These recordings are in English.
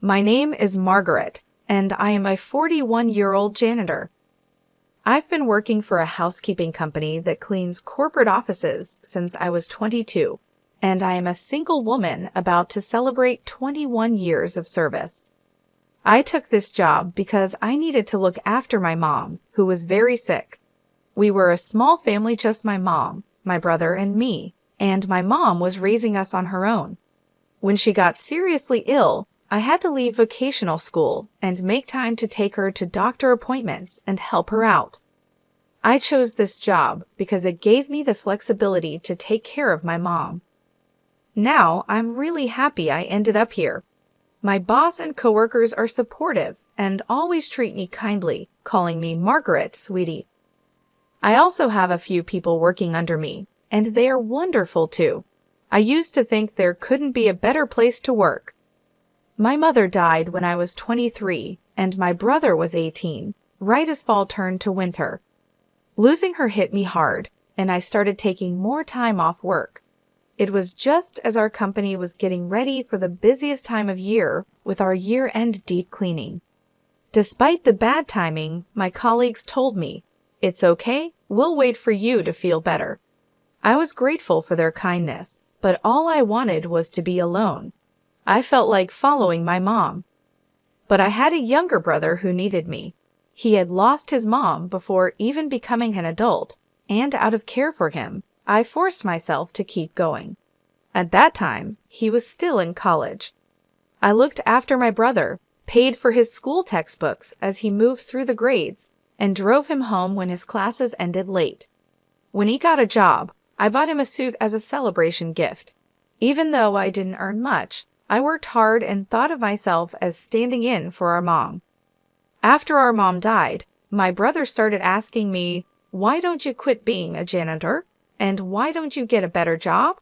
My name is Margaret, and I am a 41-year-old janitor. I've been working for a housekeeping company that cleans corporate offices since I was 22, and I am a single woman about to celebrate 21 years of service. I took this job because I needed to look after my mom, who was very sick. We were a small family, just my mom, my brother, and me, and my mom was raising us on her own. When she got seriously ill, I had to leave vocational school and make time to take her to doctor appointments and help her out. I chose this job because it gave me the flexibility to take care of my mom. Now, I'm really happy I ended up here. My boss and coworkers are supportive and always treat me kindly, calling me Margaret, sweetie. I also have a few people working under me, and they are wonderful too. I used to think there couldn't be a better place to work. My mother died when I was 23, and my brother was 18, right as fall turned to winter. Losing her hit me hard, and I started taking more time off work. It was just as our company was getting ready for the busiest time of year with our year-end deep cleaning. Despite the bad timing, my colleagues told me, "It's okay, we'll wait for you to feel better." I was grateful for their kindness, but all I wanted was to be alone. I felt like following my mom. But I had a younger brother who needed me. He had lost his mom before even becoming an adult, and out of care for him, I forced myself to keep going. At that time, he was still in college. I looked after my brother, paid for his school textbooks as he moved through the grades, and drove him home when his classes ended late. When he got a job, I bought him a suit as a celebration gift. Even though I didn't earn much, I worked hard and thought of myself as standing in for our mom. After our mom died, my brother started asking me, "Why don't you quit being a janitor? And why don't you get a better job?"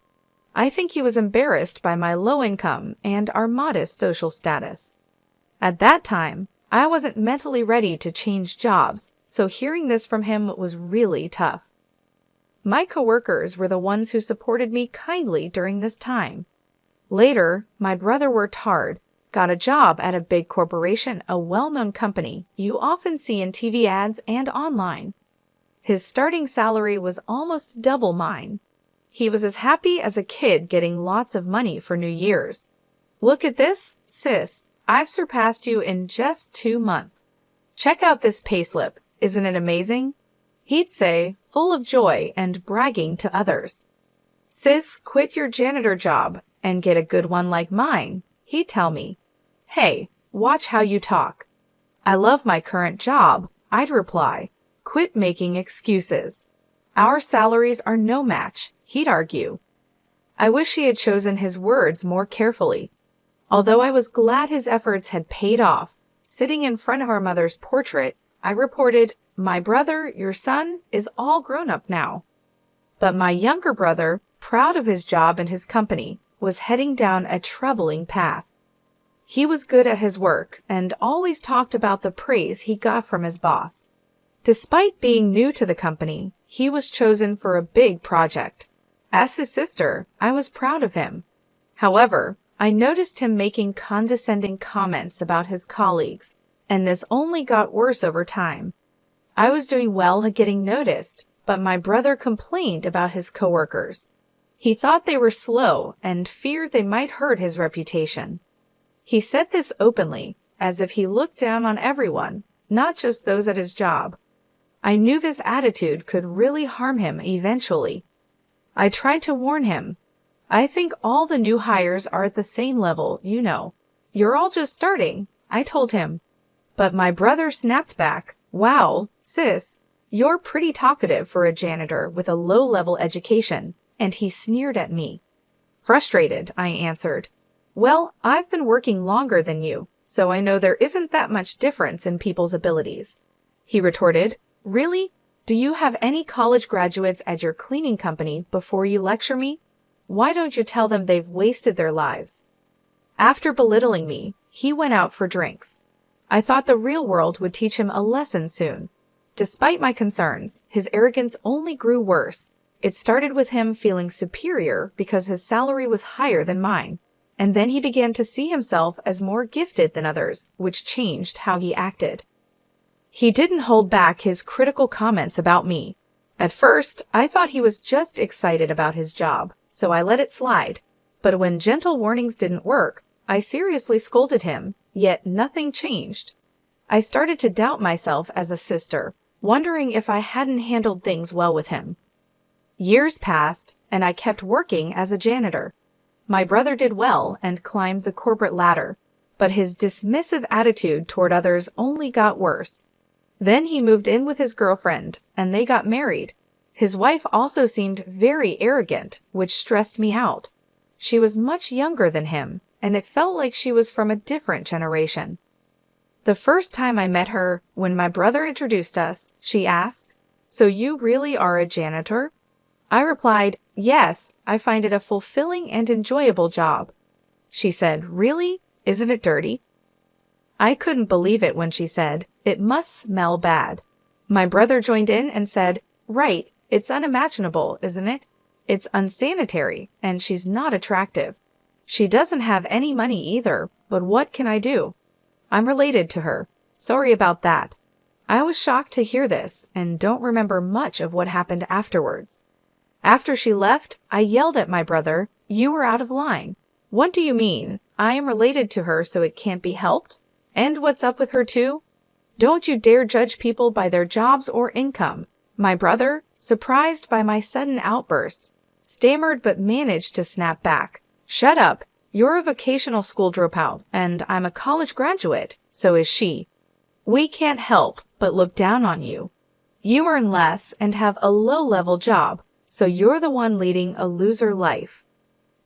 I think he was embarrassed by my low income and our modest social status. At that time, I wasn't mentally ready to change jobs, so hearing this from him was really tough. My coworkers were the ones who supported me kindly during this time. Later, my brother worked hard, got a job at a big corporation, a well-known company you often see in TV ads and online. His starting salary was almost double mine. He was as happy as a kid getting lots of money for New Year's. "Look at this, sis. I've surpassed you in just 2 months. Check out this payslip. Isn't it amazing?" He'd say, full of joy and bragging to others. "Sis, quit your janitor job and get a good one like mine," he'd tell me. "Hey, watch how you talk." "I love my current job," I'd reply. "Quit making excuses." "Our salaries are no match," he'd argue. I wish he had chosen his words more carefully. Although I was glad his efforts had paid off, sitting in front of our mother's portrait, I reported, "My brother, your son, is all grown up now." But my younger brother, proud of his job and his company, was heading down a troubling path. He was good at his work and always talked about the praise he got from his boss. Despite being new to the company, he was chosen for a big project. As his sister, I was proud of him. However, I noticed him making condescending comments about his colleagues, and this only got worse over time. I was doing well at getting noticed, but my brother complained about his coworkers. He thought they were slow and feared they might hurt his reputation. He said this openly, as if he looked down on everyone, not just those at his job. I knew this attitude could really harm him eventually. I tried to warn him. "I think all the new hires are at the same level, you know. You're all just starting," I told him. But my brother snapped back, "Wow, sis, you're pretty talkative for a janitor with a low-level education," and he sneered at me. Frustrated, I answered, "Well, I've been working longer than you, so I know there isn't that much difference in people's abilities." He retorted, "Really? Do you have any college graduates at your cleaning company before you lecture me? Why don't you tell them they've wasted their lives?" After belittling me, he went out for drinks. I thought the real world would teach him a lesson soon. Despite my concerns, his arrogance only grew worse. It started with him feeling superior because his salary was higher than mine. And then he began to see himself as more gifted than others, which changed how he acted. He didn't hold back his critical comments about me. At first, I thought he was just excited about his job, so I let it slide. But when gentle warnings didn't work, I seriously scolded him, yet nothing changed. I started to doubt myself as a sister, wondering if I hadn't handled things well with him. Years passed, and I kept working as a janitor. My brother did well and climbed the corporate ladder, but his dismissive attitude toward others only got worse. Then he moved in with his girlfriend, and they got married. His wife also seemed very arrogant, which stressed me out. She was much younger than him, and it felt like she was from a different generation. The first time I met her, when my brother introduced us, she asked, "So you really are a janitor?" I replied, "Yes, I find it a fulfilling and enjoyable job." She said, "Really? Isn't it dirty?" I couldn't believe it when she said, "It must smell bad." My brother joined in and said, "Right, it's unimaginable, isn't it? It's unsanitary, and she's not attractive. She doesn't have any money either, but what can I do? I'm related to her. Sorry about that." I was shocked to hear this and don't remember much of what happened afterwards. After she left, I yelled at my brother, "You were out of line. What do you mean? I am related to her, so it can't be helped? And what's up with her too? Don't you dare judge people by their jobs or income." My brother, surprised by my sudden outburst, stammered but managed to snap back. "Shut up. You're a vocational school dropout, and I'm a college graduate, so is she. We can't help but look down on you. You earn less and have a low-level job, so you're the one leading a loser life."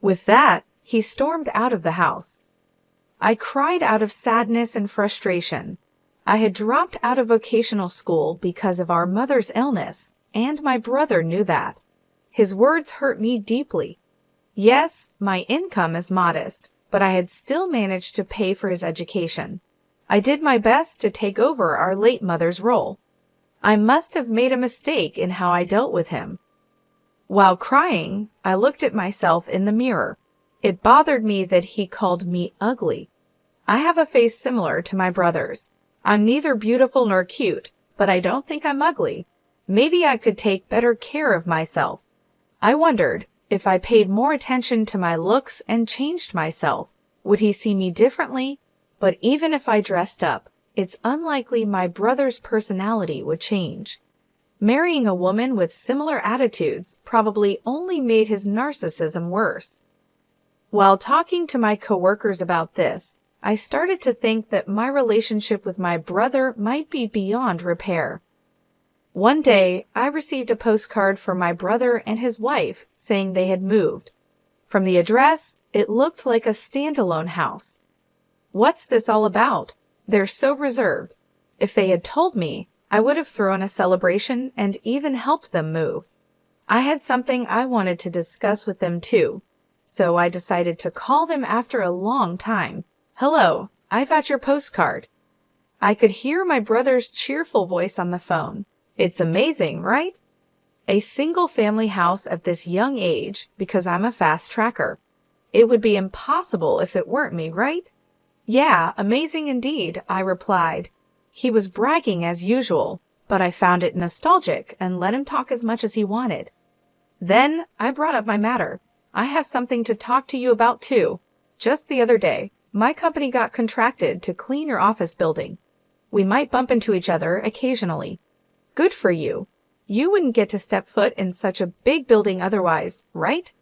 With that, he stormed out of the house. I cried out of sadness and frustration. I had dropped out of vocational school because of our mother's illness, and my brother knew that. His words hurt me deeply. Yes, my income is modest, but I had still managed to pay for his education. I did my best to take over our late mother's role. I must have made a mistake in how I dealt with him. While crying, I looked at myself in the mirror. It bothered me that he called me ugly. I have a face similar to my brother's. I'm neither beautiful nor cute, but I don't think I'm ugly. Maybe I could take better care of myself. I wondered, if I paid more attention to my looks and changed myself, would he see me differently? But even if I dressed up, it's unlikely my brother's personality would change. Marrying a woman with similar attitudes probably only made his narcissism worse. While talking to my coworkers about this, I started to think that my relationship with my brother might be beyond repair. One day, I received a postcard from my brother and his wife saying they had moved. From the address, it looked like a standalone house. What's this all about? They're so reserved. If they had told me, I would have thrown a celebration and even helped them move. I had something I wanted to discuss with them too, so I decided to call them after a long time. "Hello, I got your postcard." I could hear my brother's cheerful voice on the phone. "It's amazing, right? A single-family house at this young age because I'm a fast tracker. It would be impossible if it weren't me, right?" "Yeah, amazing indeed," I replied. He was bragging as usual, but I found it nostalgic and let him talk as much as he wanted. Then I brought up my matter. "I have something to talk to you about too. Just the other day, my company got contracted to clean your office building. We might bump into each other occasionally." "Good for you. You wouldn't get to step foot in such a big building otherwise, right?"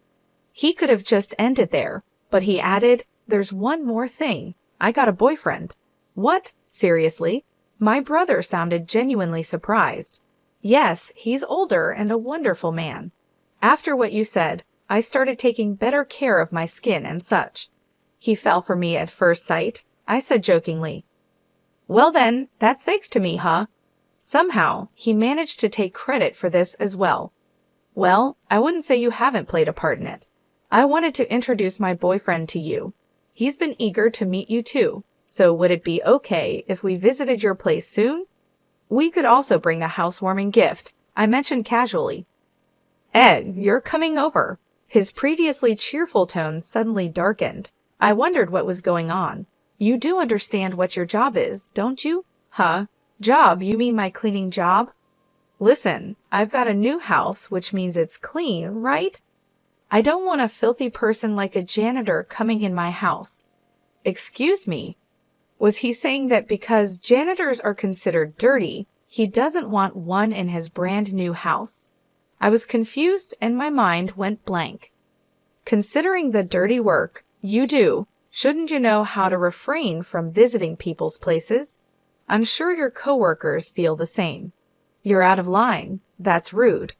He could have just ended there, but he added, "There's one more thing. I got a boyfriend." "What? Seriously?" My brother sounded genuinely surprised. "Yes, he's older and a wonderful man. After what you said, I started taking better care of my skin and such. He fell for me at first sight," I said jokingly. "Well then, that's thanks to me, huh?" Somehow, he managed to take credit for this as well. "Well, I wouldn't say you haven't played a part in it. I wanted to introduce my boyfriend to you. He's been eager to meet you too, so would it be okay if we visited your place soon? We could also bring a housewarming gift," I mentioned casually. "Ed, you're coming over." His previously cheerful tone suddenly darkened. I wondered what was going on. You do understand what your job is, don't you? Huh? Job? You mean my cleaning job? Listen, I've got a new house, which means it's clean, right? I don't want a filthy person like a janitor coming in my house. Excuse me. Was he saying that because janitors are considered dirty, he doesn't want one in his brand new house? I was confused and my mind went blank. Considering the dirty work you do, shouldn't you know how to refrain from visiting people's places? I'm sure your coworkers feel the same. You're out of line. That's rude.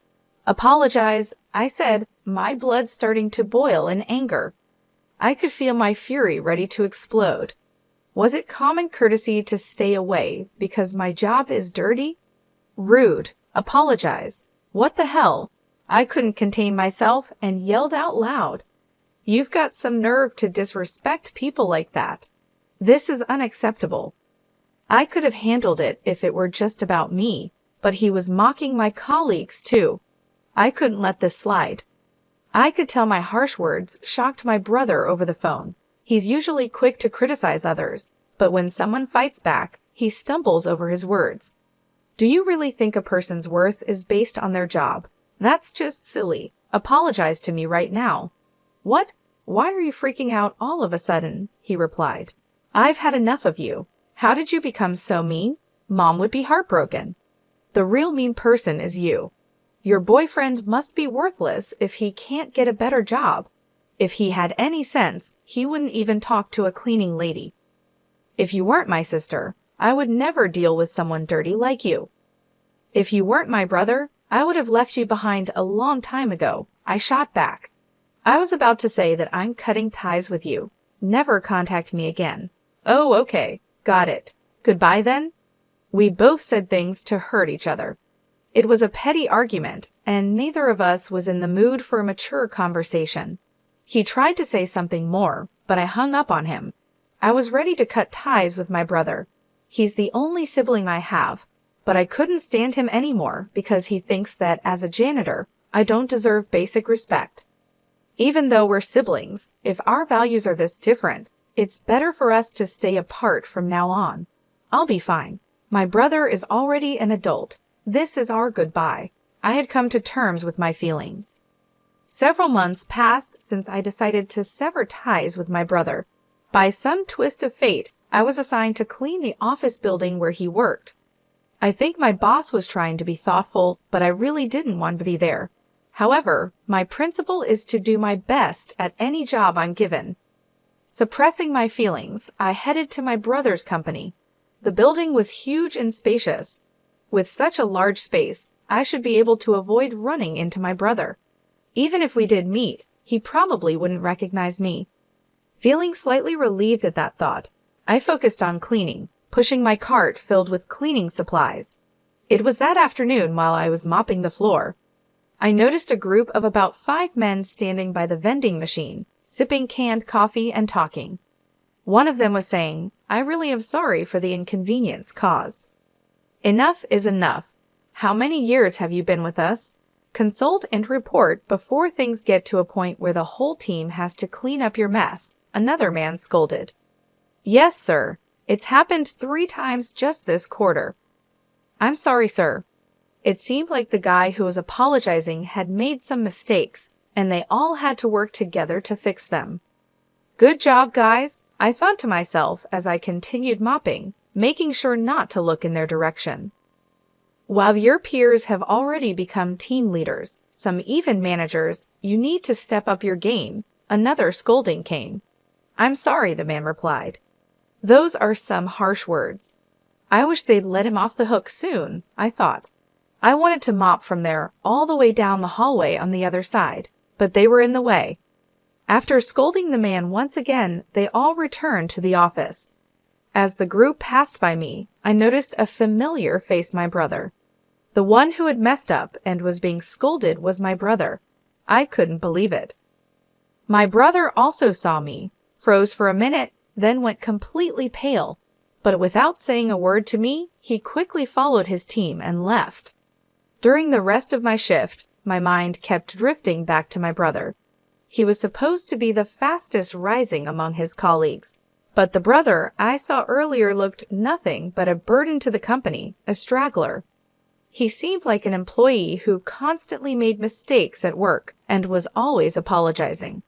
Apologize, I said, my blood starting to boil in anger. I could feel my fury ready to explode. Was it common courtesy to stay away because my job is dirty? Rude. Apologize. What the hell? I couldn't contain myself and yelled out loud. You've got some nerve to disrespect people like that. This is unacceptable. I could have handled it if it were just about me, but he was mocking my colleagues too. I couldn't let this slide. I could tell my harsh words shocked my brother over the phone. He's usually quick to criticize others, but when someone fights back, he stumbles over his words. Do you really think a person's worth is based on their job? That's just silly. Apologize to me right now. What? Why are you freaking out all of a sudden? He replied. I've had enough of you. How did you become so mean? Mom would be heartbroken. The real mean person is you. Your boyfriend must be worthless if he can't get a better job. If he had any sense, he wouldn't even talk to a cleaning lady. If you weren't my sister, I would never deal with someone dirty like you. If you weren't my brother, I would have left you behind a long time ago. I shot back. I was about to say that I'm cutting ties with you. Never contact me again. Oh, okay. Got it. Goodbye then? We both said things to hurt each other. It was a petty argument, and neither of us was in the mood for a mature conversation. He tried to say something more, but I hung up on him. I was ready to cut ties with my brother. He's the only sibling I have, but I couldn't stand him anymore because he thinks that as a janitor, I don't deserve basic respect. Even though we're siblings, if our values are this different, it's better for us to stay apart from now on. I'll be fine. My brother is already an adult. This is our goodbye. I had come to terms with my feelings. Several months passed since I decided to sever ties with my brother. By some twist of fate, I was assigned to clean the office building where he worked. I think my boss was trying to be thoughtful, but I really didn't want to be there. However, my principle is to do my best at any job I'm given. Suppressing my feelings, I headed to my brother's company. The building was huge and spacious. With such a large space, I should be able to avoid running into my brother. Even if we did meet, he probably wouldn't recognize me. Feeling slightly relieved at that thought, I focused on cleaning, pushing my cart filled with cleaning supplies. It was that afternoon while I was mopping the floor. I noticed a group of about 5 men standing by the vending machine, sipping canned coffee and talking. One of them was saying, I really am sorry for the inconvenience caused. Enough is enough. How many years have you been with us? Consult and report before things get to a point where the whole team has to clean up your mess, another man scolded. Yes, sir. It's happened 3 times just this quarter. I'm sorry, sir. It seemed like the guy who was apologizing had made some mistakes, and they all had to work together to fix them. Good job, guys, I thought to myself as I continued mopping, making sure not to look in their direction. While your peers have already become team leaders, some even managers, you need to step up your game. Another scolding came. I'm sorry, the man replied. Those are some harsh words. I wish they'd let him off the hook soon, I thought. I wanted to mop from there all the way down the hallway on the other side, but they were in the way. After scolding the man once again, they all returned to the office. As the group passed by me, I noticed a familiar face, my brother. The one who had messed up and was being scolded was my brother. I couldn't believe it. My brother also saw me, froze for a minute, then went completely pale. But without saying a word to me, he quickly followed his team and left. During the rest of my shift, my mind kept drifting back to my brother. He was supposed to be the fastest rising among his colleagues. But the brother I saw earlier looked nothing but a burden to the company, a straggler. He seemed like an employee who constantly made mistakes at work and was always apologizing.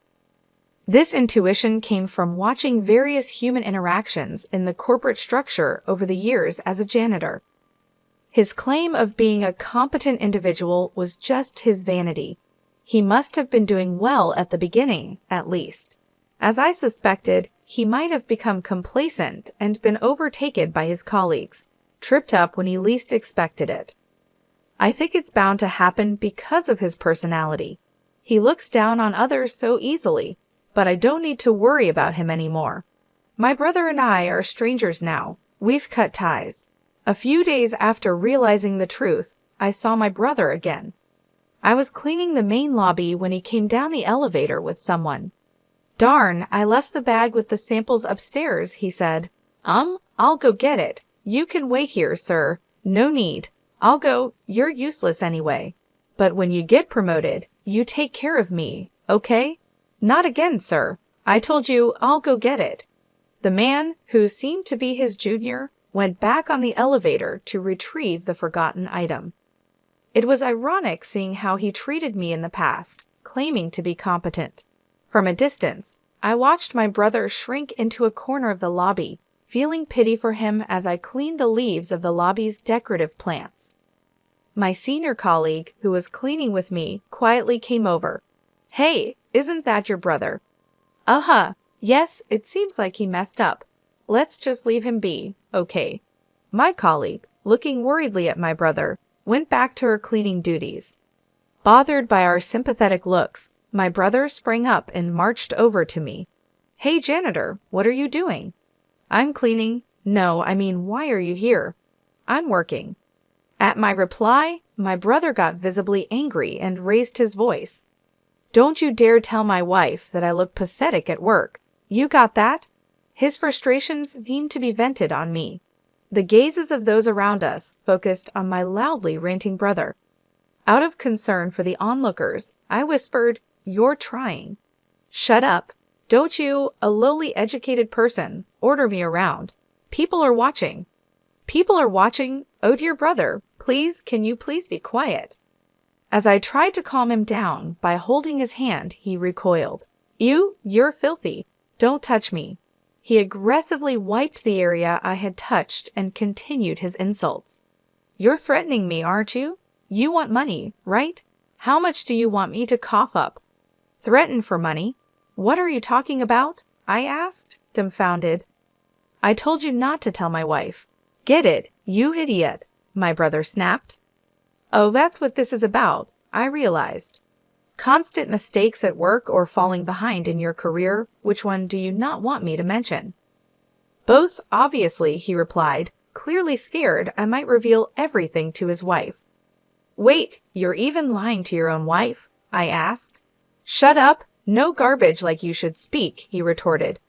This intuition came from watching various human interactions in the corporate structure over the years as a janitor. His claim of being a competent individual was just his vanity. He must have been doing well at the beginning, at least. As I suspected, he might have become complacent and been overtaken by his colleagues, tripped up when he least expected it. I think it's bound to happen because of his personality. He looks down on others so easily, but I don't need to worry about him anymore. My brother and I are strangers now. We've cut ties. A few days after realizing the truth, I saw my brother again. I was cleaning the main lobby when he came down the elevator with someone. "Darn, I left the bag with the samples upstairs," he said. I'll go get it. You can wait here, sir. No need. I'll go. You're useless anyway. But when you get promoted, you take care of me, okay? Not again, sir. I told you I'll go get it." The man, who seemed to be his junior, went back on the elevator to retrieve the forgotten item. It was ironic seeing how he treated me in the past, claiming to be competent. From a distance, I watched my brother shrink into a corner of the lobby, feeling pity for him as I cleaned the leaves of the lobby's decorative plants. My senior colleague, who was cleaning with me, quietly came over. "Hey, isn't that your brother?" "Uh-huh. Yes, it seems like he messed up. Let's just leave him be, okay." My colleague, looking worriedly at my brother, went back to her cleaning duties. Bothered by our sympathetic looks, my brother sprang up and marched over to me. "Hey, janitor, what are you doing?" "I'm cleaning." "No, I mean, why are you here?" "I'm working." At my reply, my brother got visibly angry and raised his voice. "Don't you dare tell my wife that I look pathetic at work. You got that?" His frustrations seemed to be vented on me. The gazes of those around us focused on my loudly ranting brother. Out of concern for the onlookers, I whispered, "You're trying." "Shut up. Don't you, a lowly educated person, order me around. People are watching." "People are watching? Oh dear brother, please, can you please be quiet?" As I tried to calm him down by holding his hand, he recoiled. You're filthy. Don't touch me." He aggressively wiped the area I had touched and continued his insults. "You're threatening me, aren't you? You want money, right? How much do you want me to cough up?" "Threaten for money? What are you talking about?" I asked, dumbfounded. "I told you not to tell my wife." "Get it, you idiot," my brother snapped. Oh, that's what this is about, I realized. Constant mistakes at work or falling behind in your career, which one do you not want me to mention? "Both, obviously," he replied, clearly scared I might reveal everything to his wife. "Wait, you're even lying to your own wife?" I asked. "Shut up, no garbage like you should speak," he retorted.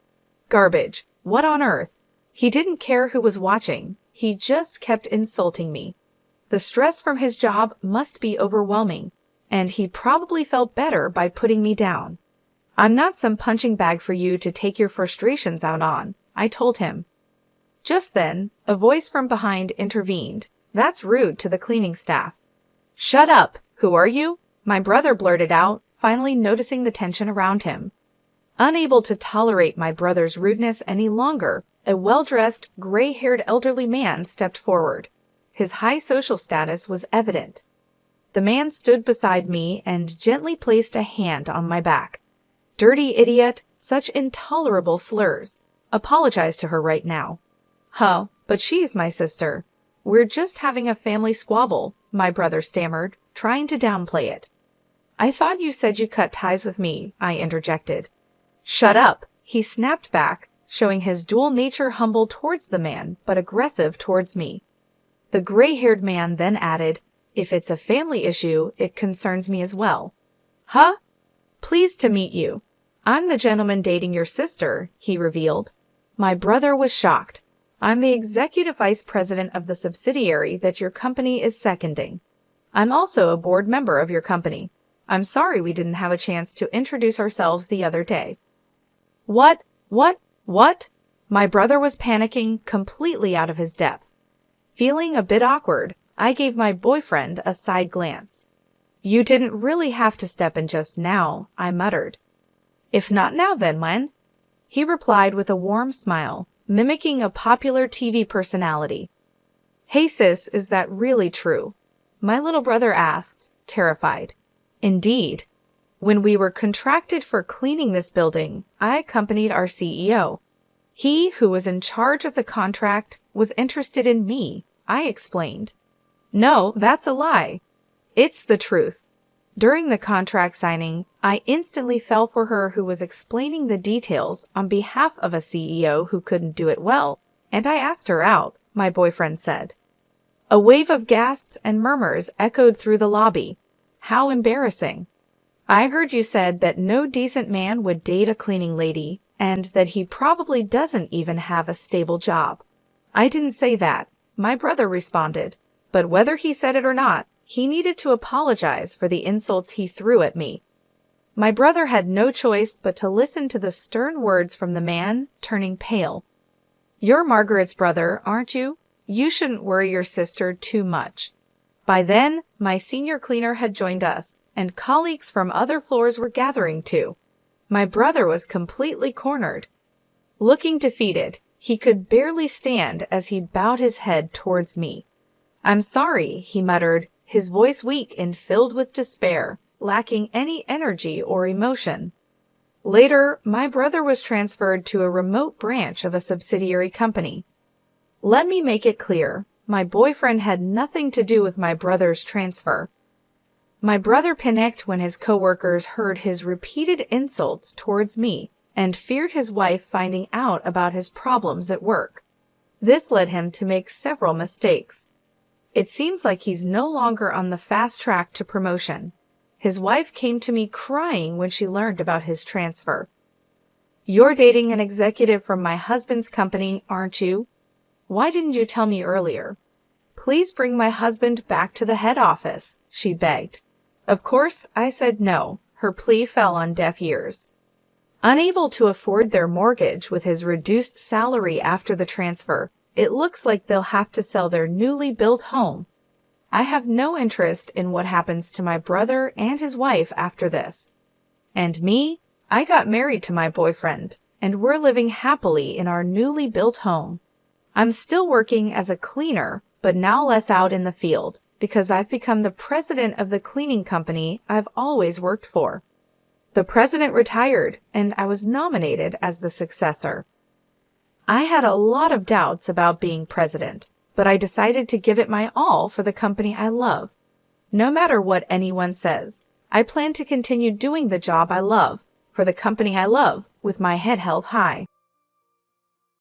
Garbage, what on earth? He didn't care who was watching, he just kept insulting me. The stress from his job must be overwhelming, and he probably felt better by putting me down. "I'm not some punching bag for you to take your frustrations out on," I told him. Just then, a voice from behind intervened. "That's rude to the cleaning staff." "Shut up! Who are you?" my brother blurted out, finally noticing the tension around him. Unable to tolerate my brother's rudeness any longer, a well-dressed, gray-haired elderly man stepped forward. His high social status was evident. The man stood beside me and gently placed a hand on my back. "Dirty idiot, such intolerable slurs. Apologize to her right now." "Huh, but she's my sister. We're just having a family squabble," my brother stammered, trying to downplay it. "I thought you said you cut ties with me," I interjected. "Shut up," he snapped back, showing his dual nature humble towards the man, but aggressive towards me. The gray-haired man then added, "If it's a family issue, it concerns me as well." "Huh? Pleased to meet you. I'm the gentleman dating your sister," he revealed. My brother was shocked. "I'm the executive vice president of the subsidiary that your company is seconding. I'm also a board member of your company." I'm sorry we didn't have a chance to introduce ourselves the other day." What? My brother was panicking, completely out of his depth. Feeling a bit awkward, I gave my boyfriend a side glance. "You didn't really have to step in just now," I muttered. "If not now, then when?" He replied with a warm smile, mimicking a popular TV personality. "Hey sis, is that really true?" my little brother asked, terrified. Indeed. When we were contracted for cleaning this building, I accompanied our CEO. He who was in charge of the contract was interested in me, I explained. "No, that's a lie. It's the truth." During the contract signing, I instantly fell for her who was explaining the details on behalf of a CEO who couldn't do it well, and I asked her out, my boyfriend said. A wave of gasps and murmurs echoed through the lobby. How embarrassing. "I heard you said that no decent man would date a cleaning lady, and that he probably doesn't even have a stable job." "I didn't say that," my brother responded, but whether he said it or not, he needed to apologize for the insults he threw at me. My brother had no choice but to listen to the stern words from the man, turning pale. "You're Margaret's brother, aren't you? You shouldn't worry your sister too much." By then, my senior cleaner had joined us, and colleagues from other floors were gathering too. My brother was completely cornered. Looking defeated, he could barely stand as he bowed his head towards me. "I'm sorry," he muttered, his voice weak and filled with despair, lacking any energy or emotion. Later, my brother was transferred to a remote branch of a subsidiary company. Let me make it clear, my boyfriend had nothing to do with my brother's transfer. My brother panicked when his coworkers heard his repeated insults towards me and feared his wife finding out about his problems at work. This led him to make several mistakes. It seems like he's no longer on the fast track to promotion. His wife came to me crying when she learned about his transfer. "You're dating an executive from my husband's company, aren't you? Why didn't you tell me earlier? Please bring my husband back to the head office," she begged. Of course, I said no. Her plea fell on deaf ears. Unable to afford their mortgage with his reduced salary after the transfer, it looks like they'll have to sell their newly built home. I have no interest in what happens to my brother and his wife after this. And me? I got married to my boyfriend, and we're living happily in our newly built home. I'm still working as a cleaner, but now less out in the field, because I've become the president of the cleaning company I've always worked for. The president retired, and I was nominated as the successor. I had a lot of doubts about being president, but I decided to give it my all for the company I love. No matter what anyone says, I plan to continue doing the job I love, for the company I love, with my head held high.